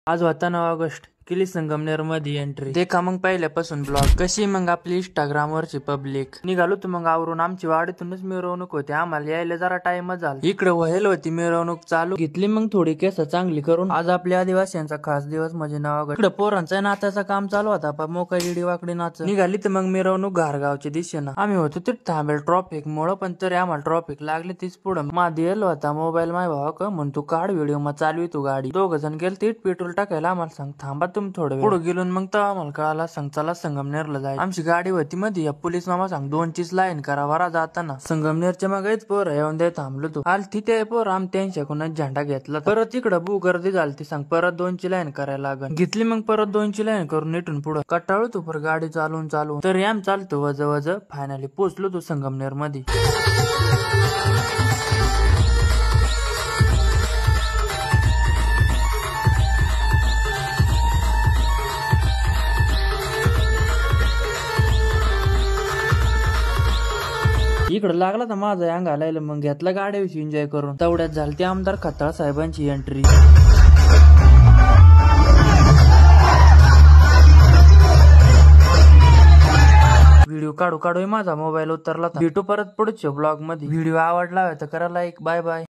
आज होता 9 ऑगस्ट. केली संगमनेर मध्ये एंट्री. देखा मग पहिल्यापासून ब्लॉग. कशी मग आपली इंस्टाग्राम वरची पब्लिक. निघालो तर मग आवरून आमची वाडीतूनच मिरवणूक होती. आम्हाला यायला जरा टाइमच झाला. इकडे व्हायला होती मिरवणूक चालू. घेतली मग थोडी केस चांगली करून. आज आपल्या आदिवासींचा खास दिवस म्हणजे 9 ऑगस्ट. इकडे पोरांचा नाचाचा काम चालू होता. मोकळी वाकडी नाच निघाली तर मग मिरवणूक घारगावच्या दिशेनं. आम्ही होतो तिथे थांबेल ट्रॉफिक मुळे, पण तरी आम्हाला ट्रॉफिक लागली तीच पुढं. दिल होता मोबाईल माय भावा म्हण तू काढ व्हिडिओ मग चालवी तू गाडी. 2 जण गेल तीट पेट्रोल टाकायला. आम्हाला सांग थांबा तुम्ही थोडं पुढे गेलो. मग तर आम्हाला कळाला सांग चला संगमनेरला जाय. आमची गाडी होती मध्ये. पोलीस मामा सांग 2ची लाईन करा वरा जाताना. संगमनेरच्या मागेच पोर येऊन दे थांबलो तू. आल तिथे पोर आम त्यांच्याकडून झेंडा घेतला. परत इकडं बू गर्दी झाली. सांग परत 2ची लाईन करायला लागल. घेतली मग परत 2ची लाईन करून नेटून पुढं कटाळू तू पर गाडी चालवून तरी आम चालतो वज फायनली पोहोचलो तू संगमनेर मध्ये. इकडं लागला तर माझा अंग आलायला. मग घेतला गाड्याविषयी एन्जॉय करून. तेवढ्यात झाली ती आमदार खताळ साहेबांची एंट्री. व्हिडिओ काढू माझा मोबाईल उतरला. भेटू परत पुढच्या ब्लॉग मध्ये. व्हिडिओ आवडला तर करा लाईक. Bye bye.